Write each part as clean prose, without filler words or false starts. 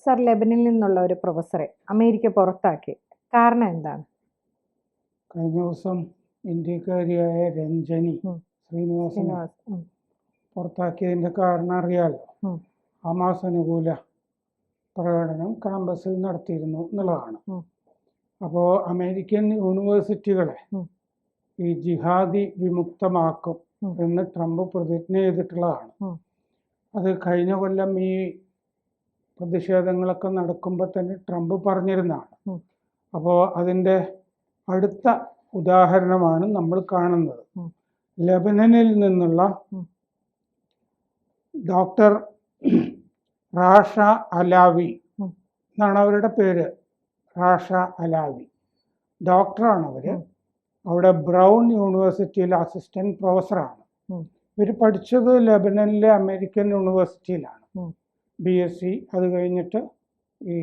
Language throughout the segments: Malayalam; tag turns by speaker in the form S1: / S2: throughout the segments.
S1: സർ, ലെബനിൽ നിന്നുള്ള ഒരു പ്രൊഫസറെ അമേരിക്ക പുറത്താക്കി. കാരണം എന്താണ്?
S2: കഴിഞ്ഞ ദിവസം ഇന്ത്യക്കാരിയായ രഞ്ജനി ശ്രീനിവാസൻ പുറത്താക്കിയതിൻ്റെ കാരണം അറിയാലോ. ഹമാസ് അനുകൂല പ്രകടനം ക്യാമ്പസിൽ നടത്തിയിരുന്നു എന്നുള്ളതാണ്. അപ്പോൾ അമേരിക്കൻ യൂണിവേഴ്സിറ്റികളെ ഈ ജിഹാദി വിമുക്തമാക്കും എന്ന് ട്രംപ് പ്രതിജ്ഞ ചെയ്തിട്ടുള്ളതാണ്. അത് കഴിഞ്ഞ കൊല്ലം ഈ പ്രതിഷേധങ്ങളൊക്കെ നടക്കുമ്പോൾ തന്നെ ട്രംപ് പറഞ്ഞിരുന്നതാണ്. അപ്പോൾ അതിൻ്റെ അടുത്ത ഉദാഹരണമാണ് നമ്മൾ കാണുന്നത്. ലെബനനിൽ നിന്നുള്ള ഡോക്ടർ റാഷ അലാവി എന്നാണ് അവരുടെ പേര്. റാഷ അലാവി ഡോക്ടറാണ് അവർ. അവിടെ ബ്രൗൺ യൂണിവേഴ്സിറ്റിയിൽ അസിസ്റ്റന്റ് പ്രൊഫസറാണ്. ഇവർ പഠിച്ചത് ലെബനനിലെ അമേരിക്കൻ യൂണിവേഴ്സിറ്റിയിലാണ്. BSc, അത് കഴിഞ്ഞിട്ട് ഈ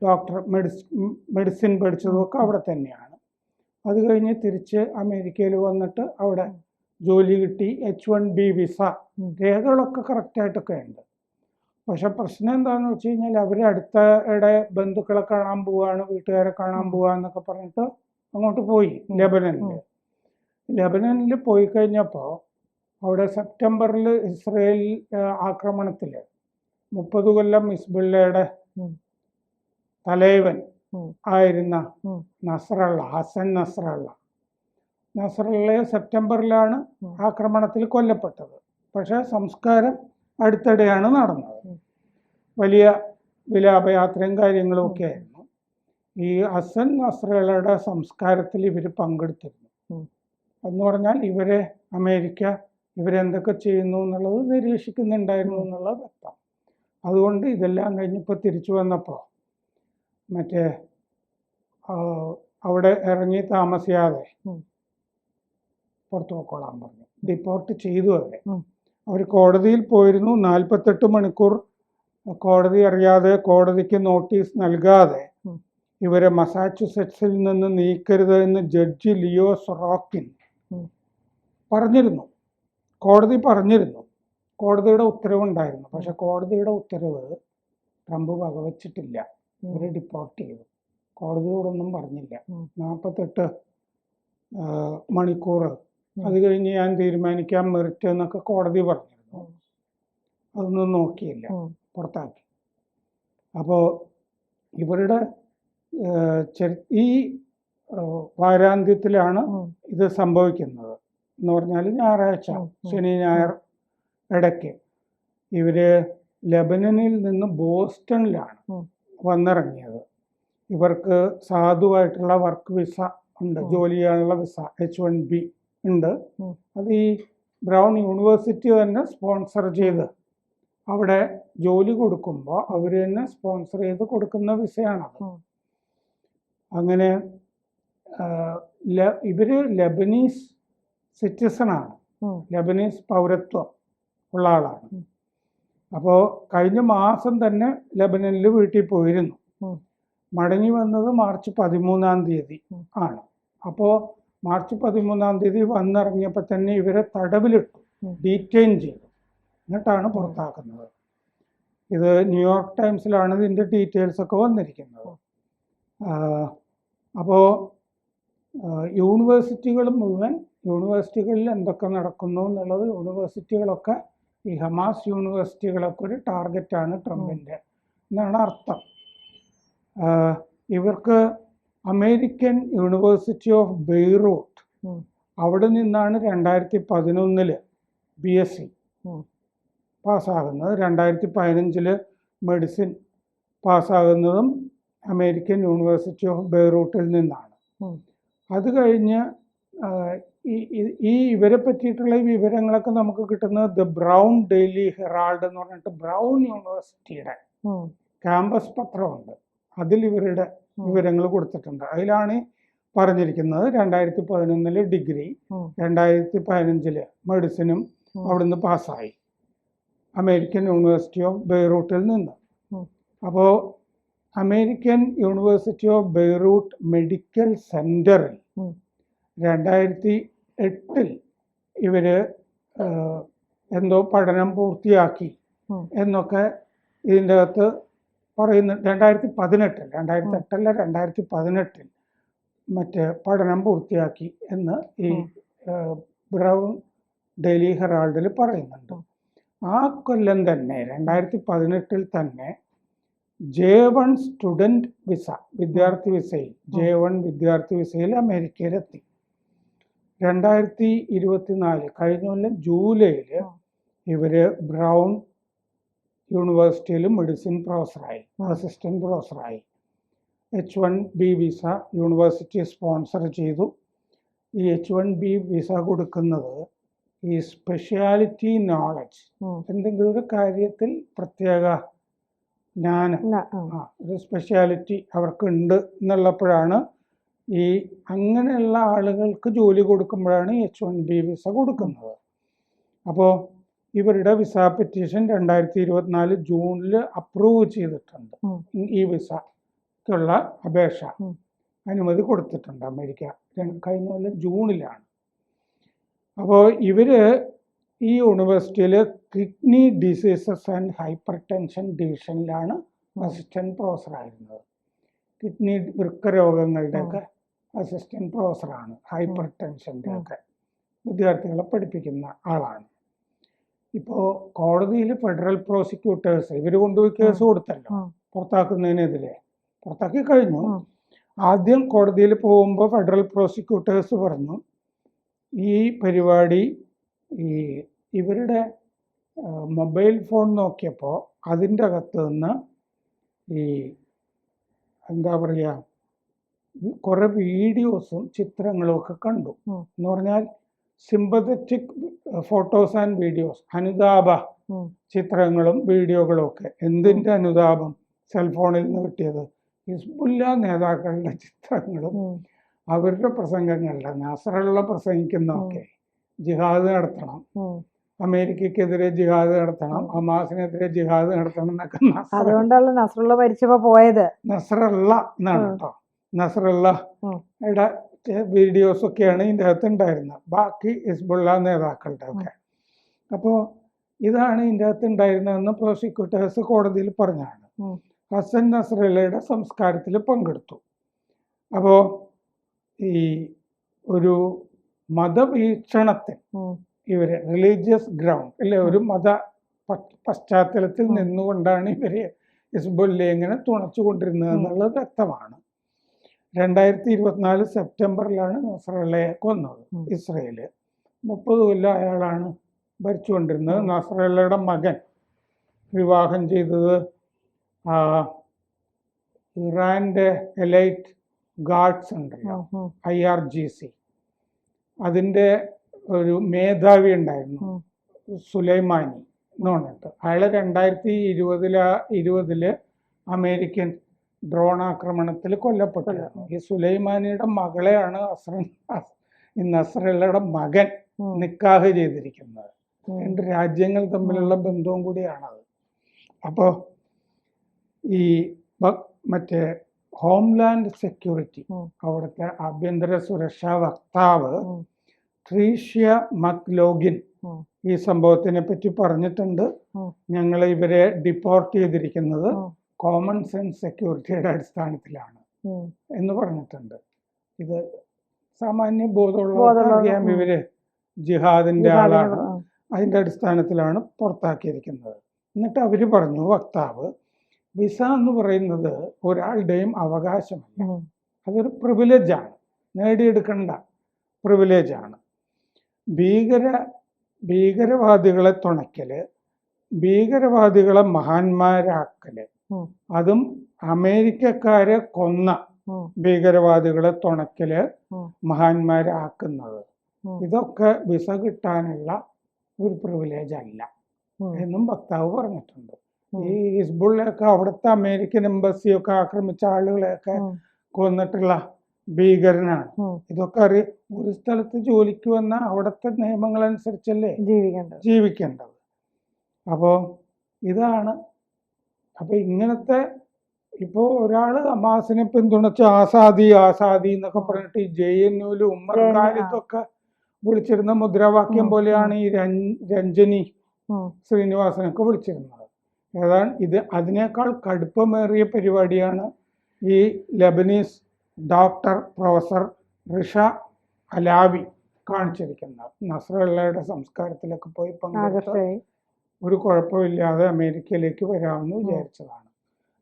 S2: ഡോക്ടർ മെഡിസിൻ പഠിച്ചതൊക്കെ അവിടെ തന്നെയാണ്. അത് കഴിഞ്ഞ് തിരിച്ച് അമേരിക്കയിൽ വന്നിട്ട് അവിടെ ജോലി കിട്ടി. H1B വിസ, രേഖകളൊക്കെ കറക്റ്റായിട്ടൊക്കെ ഉണ്ട്. പക്ഷെ പ്രശ്നം എന്താണെന്ന് വെച്ച് കഴിഞ്ഞാൽ അവർ അടുത്തയുടെ ബന്ധുക്കളെ കാണാൻ പോവാണ്, വീട്ടുകാരെ കാണാൻ പോവാന്നൊക്കെ പറഞ്ഞിട്ട് അങ്ങോട്ട് പോയി ലെബനനിൽ പോയി കഴിഞ്ഞപ്പോൾ അവിടെ സെപ്റ്റംബറിൽ ഇസ്രയേൽ ആക്രമണത്തിൽ 30 കൊല്ലം ഹിസ്ബുള്ളയുടെ തലൈവൻ ആയിരുന്ന ഹസൻ നസ്രള്ളയെ സെപ്റ്റംബറിലാണ് ആക്രമണത്തിൽ കൊല്ലപ്പെട്ടത്. പക്ഷെ സംസ്കാരം അടുത്തിടെയാണ് നടന്നത്. വലിയ വിലാപയാത്രയും കാര്യങ്ങളും ഒക്കെ ആയിരുന്നു. ഈ ഹസൻ നസ്രള്ളയുടെ സംസ്കാരത്തിൽ ഇവർ പങ്കെടുത്തിരുന്നു. എന്ന് പറഞ്ഞാൽ ഇവരെ അമേരിക്ക ഇവരെന്തൊക്കെ ചെയ്യുന്നു എന്നുള്ളത് നിരീക്ഷിക്കുന്നുണ്ടായിരുന്നു എന്നുള്ളത് വ്യക്തം. അതുകൊണ്ട് ഇതെല്ലാം കഴിഞ്ഞപ്പോൾ തിരിച്ചു വന്നപ്പോൾ മറ്റേ അവിടെ ഇറങ്ങി താമസിയാതെ പുറത്തു പോയിക്കോളാൻ പറഞ്ഞു. ഡിപ്പോർട്ട് ചെയ്തു അവർ കോടതിയിൽ പോയിരുന്നു. 48 മണിക്കൂർ കോടതി അറിയാതെ, കോടതിക്ക് നോട്ടീസ് നൽകാതെ ഇവരെ മസാച്യുസെറ്റ്സിൽ നിന്ന് നീക്കരുത് എന്ന് ജഡ്ജി ലിയോ സൊറോക്കിൻ പറഞ്ഞിരുന്നു. കോടതി പറഞ്ഞിരുന്നു. കോടതിയുടെ ഉത്തരവുണ്ടായിരുന്നു. പക്ഷെ കോടതിയുടെ ഉത്തരവ് ട്രംപ് വകവച്ചിട്ടില്ല. ഇവരെ ഡിപ്പോർട്ട് ചെയ്തു. കോടതിയോടൊന്നും പറഞ്ഞില്ല. 48 മണിക്കൂർ അത് കഴിഞ്ഞ് ഞാൻ തീരുമാനിക്കാം മെറിറ്റ് എന്നൊക്കെ കോടതി പറഞ്ഞിരുന്നു. അതൊന്നും നോക്കിയില്ല, പുറത്താക്കി. അപ്പോൾ ഇവരുടെ ഈ വാരാന്ത്യത്തിലാണ് ഇത് സംഭവിക്കുന്നത്. എന്ന് പറഞ്ഞാൽ ഞായറാഴ്ച, ശനി ഞായർ ഇടയ്ക്ക് ഇവര് ലെബനനിൽ നിന്ന് ബോസ്റ്റണിലാണ് വന്നിറങ്ങിയത്. ഇവർക്ക് സാധുവായിട്ടുള്ള വർക്ക് വിസ ഉണ്ട്, ജോലി ചെയ്യാനുള്ള വിസ H1B ഉണ്ട്. അത് ഈ ബ്രൗൺ യൂണിവേഴ്സിറ്റി തന്നെ സ്പോൺസർ ചെയ്ത് അവിടെ ജോലി കൊടുക്കുമ്പോൾ അവർ തന്നെ സ്പോൺസർ ചെയ്ത് കൊടുക്കുന്ന വിസയാണത്. അങ്ങനെ ഇവര് ലെബനീസ് സിറ്റിസണാണ്, ലെബനീസ് പൗരത്വം ഉള്ള ആളാണ്. അപ്പോൾ കഴിഞ്ഞ മാസം തന്നെ ലെബനനിൽ വീട്ടിൽ പോയിരുന്നു. മടങ്ങി വന്നത് മാർച്ച് 13-ാം തീയതി ആണ്. അപ്പോൾ മാർച്ച് 13-ാം തീയതി വന്നിറങ്ങിയപ്പോൾ തന്നെ ഇവരെ തടവിലിട്ടു, ഡീറ്റെയിൻ ചെയ്തു. എന്നിട്ടാണ് പുറത്താക്കുന്നത്. ഇത് ന്യൂയോർക്ക് ടൈംസിലാണ് ഇതിൻ്റെ ഡീറ്റെയിൽസ് ഒക്കെ വന്നിരിക്കുന്നത്. അപ്പോൾ യൂണിവേഴ്സിറ്റികൾ മുഴുവൻ, യൂണിവേഴ്സിറ്റികളിൽ എന്തൊക്കെ നടക്കുന്നു എന്നുള്ളത്, യൂണിവേഴ്സിറ്റികളൊക്കെ ഈ ഹമാസ് യൂണിവേഴ്സിറ്റികളൊക്കെ ഒരു ടാർഗറ്റാണ് ട്രംപിൻ്റെ എന്നാണ് അർത്ഥം. ഇവർക്ക് അമേരിക്കൻ യൂണിവേഴ്സിറ്റി ഓഫ് ബെയ്റൂട്ട്, അവിടെ നിന്നാണ് 2011 BSc പാസ്സാകുന്നത്. 2015 മെഡിസിൻ പാസ്സാകുന്നതും അമേരിക്കൻ യൂണിവേഴ്സിറ്റി ഓഫ് ബെയ്റൂട്ടിൽ നിന്നാണ്. അത് കഴിഞ്ഞ് ഈ ഇവരെ പറ്റിയിട്ടുള്ള ഈ വിവരങ്ങളൊക്കെ നമുക്ക് കിട്ടുന്നത് ദ ബ്രൗൺ ഡെയിലി ഹെറാൾഡ് എന്ന് പറഞ്ഞിട്ട് ബ്രൗൺ യൂണിവേഴ്സിറ്റിയുടെ ക്യാമ്പസ് പത്രമുണ്ട്. അതിൽ ഇവരുടെ വിവരങ്ങൾ കൊടുത്തിട്ടുണ്ട്. അതിലാണ് പറഞ്ഞിരിക്കുന്നത് 2011 ഡിഗ്രി, 2015 മെഡിസിനും അവിടുന്ന് പാസ്സായി അമേരിക്കൻ യൂണിവേഴ്സിറ്റി ഓഫ് ബെയ്റൂട്ടിൽ നിന്ന്. അപ്പോൾ American university of Beirut medical സെൻറ്ററിൽ 2008 ഇവര് എന്തോ പഠനം പൂർത്തിയാക്കി എന്നൊക്കെ ഇതിൻ്റെ അകത്ത് പറയുന്നു 2018 2018 മറ്റേ പഠനം പൂർത്തിയാക്കി എന്ന് ഈ ബ്രൗൺ ഡെയിലി ഹെറാൾഡിൽ പറയുന്നുണ്ട്. ആ കൊല്ലം തന്നെ 2018 തന്നെ J1 സ്റ്റുഡൻറ് വിസ, വിദ്യാർത്ഥി വിസയിൽ J1 വിദ്യാർത്ഥി വിസയിൽ അമേരിക്കയിലെത്തി. 2024 കഴിഞ്ഞ കൊല്ലം ജൂലൈയിൽ ഇവര് ബ്രൗൺ യൂണിവേഴ്സിറ്റിയിൽ മെഡിസിൻ പ്രൊഫസറായി, അസിസ്റ്റന്റ് പ്രൊഫസറായി. H1B വിസ യൂണിവേഴ്സിറ്റി സ്പോൺസർ ചെയ്തു. ഈ H1B വിസ കൊടുക്കുന്നത് ഈ സ്പെഷ്യാലിറ്റി നോളജ്, എന്തെങ്കിലും ഒരു കാര്യത്തിൽ പ്രത്യേക ജ്ഞാനം, ഒരു സ്പെഷ്യാലിറ്റി അവർക്കുണ്ട് എന്നുള്ളപ്പോഴാണ് ഈ അങ്ങനെയുള്ള ആളുകൾക്ക് ജോലി കൊടുക്കുമ്പോഴാണ് H1B വിസ കൊടുക്കുന്നത്. അപ്പോൾ ഇവരുടെ വിസ പെറ്റീഷൻ 2024 ജൂണിൽ അപ്രൂവ് ചെയ്തിട്ടുണ്ട്. ഈ വിസക്കുള്ള അപേക്ഷ അനുമതി കൊടുത്തിട്ടുണ്ട് അമേരിക്ക. കഴിഞ്ഞ കൊല്ലം ജൂണിലാണ്. അപ്പോൾ ഇവര് ഈ യൂണിവേഴ്സിറ്റിയിൽ kidney diseases and hypertension ഡിവിഷനിലാണ് അസിസ്റ്റന്റ് പ്രൊഫസറായിരുന്നത്. കിഡ്നി വൃക്ക രോഗങ്ങളുടെയൊക്കെ അസിസ്റ്റന്റ് പ്രൊഫസറാണ്. ഹൈപ്പർ ടെൻഷൻ്റെ ഒക്കെ വിദ്യാർത്ഥികളെ പഠിപ്പിക്കുന്ന ആളാണ്. ഇപ്പോൾ കോടതിയിൽ ഫെഡറൽ പ്രോസിക്യൂട്ടേഴ്സ് ഇവർ കൊണ്ടുപോയി കേസ് കൊടുത്തല്ലോ പുറത്താക്കുന്നതിനെതിരെ. പുറത്താക്കി കഴിഞ്ഞു. ആദ്യം കോടതിയിൽ പോകുമ്പോൾ ഫെഡറൽ പ്രോസിക്യൂട്ടേഴ്സ് പറഞ്ഞു ഈ പരിപാടി ഇവരുടെ മൊബൈൽ ഫോൺ നോക്കിയപ്പോൾ അതിൻ്റെ അകത്ത് നിന്ന് ഈ എന്താ പറയുക കുറേ വീഡിയോസും ചിത്രങ്ങളും ഒക്കെ കണ്ടു. എന്ന് പറഞ്ഞാൽ സിമ്പത്തറ്റിക് ഫോട്ടോസ് ആൻഡ് വീഡിയോസ്, അനുതാപ ചിത്രങ്ങളും വീഡിയോകളും ഒക്കെ. എന്തിൻ്റെ അനുതാപം? സെൽഫോണിൽ നിന്ന് കിട്ടിയത്. ഹിസ്ബുല്ല നേതാക്കളുടെ ചിത്രങ്ങളും അവരുടെ പ്രസംഗങ്ങളുടെ, നസറുള്ള പ്രസംഗിക്കുന്നതൊക്കെ, ജിഹാദ് നടത്തണം, അമേരിക്കക്കെതിരെ ജിഹാദ് നടത്തണം, ഹമാസിനെതിരെ ജിഹാദ് നടത്തണം എന്നൊക്കെ
S1: അതുകൊണ്ടല്ല നസറുള്ള മരിച്ചപ്പോ പോയത്.
S2: നസറുള്ള എന്നാണ് കേട്ടോ. നസറുള്ളയുടെ വീഡിയോസ് ഒക്കെയാണ് ഇതിൻ്റെ അകത്ത് ഉണ്ടായിരുന്നത്, ബാക്കി ഹിസ്ബുള്ള നേതാക്കളുടെ ഒക്കെ. അപ്പോൾ ഇതാണ് ഇതിൻ്റെ അകത്ത് ഉണ്ടായിരുന്നതെന്ന് പ്രോസിക്യൂട്ടേഴ്സ് കോടതിയിൽ പറഞ്ഞാണ്. ഹസൻ നസറുള്ളയുടെ സംസ്കാരത്തിൽ പങ്കെടുത്തു. അപ്പോൾ ഈ ഒരു മതവീക്ഷണത്തിൽ ഇവര് റിലീജിയസ് ഗ്രൗണ്ട് അല്ലെ, ഒരു മത പശ്ചാത്തലത്തിൽ നിന്നുകൊണ്ടാണ് ഇവര് ഹിസ്ബുല്ലയെ ഇങ്ങനെ തുണച്ചുകൊണ്ടിരുന്നത് എന്നുള്ളത് വ്യക്തമാണ്. 2024 സെപ്റ്റംബറിലാണ് നസറുള്ളയെ കൊന്നത് ഇസ്രയേല്. 30 കൊല്ലം അയാളാണ് ഭരിച്ചുകൊണ്ടിരുന്നത്. നസറുള്ളയുടെ മകൻ വിവാഹം ചെയ്തത് ഇറാന്റെ എലൈറ്റ് ഗാർഡ്സ് ഉണ്ടല്ലോ, IRGC, അതിൻ്റെ ഒരു മേധാവി ഉണ്ടായിരുന്നു സുലൈമാനി എന്ന് പറഞ്ഞിട്ട്. അയാൾ 2020 അമേരിക്കൻ ഡ്രോൺ ആക്രമണത്തിൽ കൊല്ലപ്പെട്ടിരുന്നു. ഈ സുലൈമാനിയുടെ മകളെയാണ് നസറുള്ളയുടെ മകൻ നിക്കാഹ് ചെയ്തിരിക്കുന്നത്. രണ്ട് രാജ്യങ്ങൾ തമ്മിലുള്ള ബന്ധവും കൂടിയാണത്. അപ്പോൾ ഈ മറ്റേ ഹോംലാൻഡ് സെക്യൂരിറ്റി, അവിടുത്തെ ആഭ്യന്തര സുരക്ഷാ വക്താവ് ട്രീഷ്യ മക്ലോഗിൻ ഈ സംഭവത്തിനെ പറ്റി പറഞ്ഞിട്ടുണ്ട്. ഞങ്ങൾ ഇവരെ ഡിപ്പോർട്ട് ചെയ്തിരിക്കുന്നത് കോമൺ സെൻസ് സെക്യൂരിറ്റിയുടെ അടിസ്ഥാനത്തിലാണ് എന്ന് പറഞ്ഞിട്ടുണ്ട്. ഇത് സാമാന്യ ബോധമുള്ളവർക്ക് അറിയാം, ഇവര് ജിഹാദിന്റെ ആളാണ്, അതിന്റെ അടിസ്ഥാനത്തിലാണ് പുറത്താക്കിയിരിക്കുന്നത്. എന്നിട്ട് അവര് പറഞ്ഞു, വക്താവ്, വിസ എന്ന് പറയുന്നത് ഒരാളുടെയും അവകാശമല്ല, അതൊരു പ്രിവിലേജാണ്, നേടിയെടുക്കേണ്ട പ്രിവിലേജാണ്. ഭീകരവാദികളെ തുണയ്ക്കല്, ഭീകരവാദികളെ മഹാന്മാരാക്കല്, അതും അമേരിക്കക്കാരെ കൊന്ന ഭീകരവാദികളെ തുണയ്ക്കല്, മഹാന്മാരാക്കുന്നത്, ഇതൊക്കെ വിസ കിട്ടാനുള്ള ഒരു പ്രിവിലേജ് അല്ല എന്നും വക്താവ് പറഞ്ഞിട്ടുണ്ട്. ഈ ഹിസ്ബുള്ളയൊക്കെ അവിടുത്തെ അമേരിക്കൻ എംബസിയൊക്കെ ആക്രമിച്ച ആളുകളെയൊക്കെ കൊന്നിട്ടുള്ള ഭീകരനാണ്. ഇതൊക്കെ ഒരു സ്ഥലത്ത് ജോലിക്ക് വന്ന അവിടുത്തെ നിയമങ്ങളനുസരിച്ചല്ലേ ജീവിക്കേണ്ടത്. അപ്പോൾ ഇതാണ്. അപ്പോൾ ഇങ്ങനത്തെ ഇപ്പോൾ ഒരാൾ ഹമാസിനെ പിന്തുണച്ച് ആസാദി എന്നൊക്കെ പറഞ്ഞിട്ട് ഈ JNUവിലും ഉമ്മർഖാലിദൊക്കെ വിളിച്ചിരുന്ന മുദ്രാവാക്യം പോലെയാണ് ഈ രഞ്ജനി ശ്രീനിവാസനൊക്കെ വിളിച്ചിരുന്നത്. അതിനേക്കാൾ കടുപ്പമേറിയ പരിപാടിയാണ് ഈ Lebanese doctor professor Risha Alavi കാണിച്ചിരിക്കുന്നത്. നസ്രള്ളയുടെ സംസ്കാരത്തിലൊക്കെ പോയി പങ്കെടുത്ത് ഒരു കുഴപ്പമില്ലാതെ അമേരിക്കയിലേക്ക് വരാമെന്ന് വിചാരിച്ചതാണ്.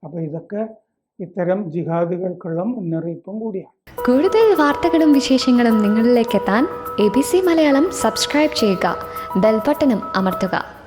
S2: അപ്പോൾ ഇതൊക്കെ ഇത്തരം ജിഹാദികൾക്കുള്ള മുന്നറിയിപ്പും കൂടിയാണ്.
S3: കൂടുതൽ വാർത്തകളും വിശേഷങ്ങളും നിങ്ങളിലേക്ക് എത്താൻ ABC മലയാളം സബ്സ്ക്രൈബ് ചെയ്യുക, ബെൽബട്ടനും അമർത്തുക.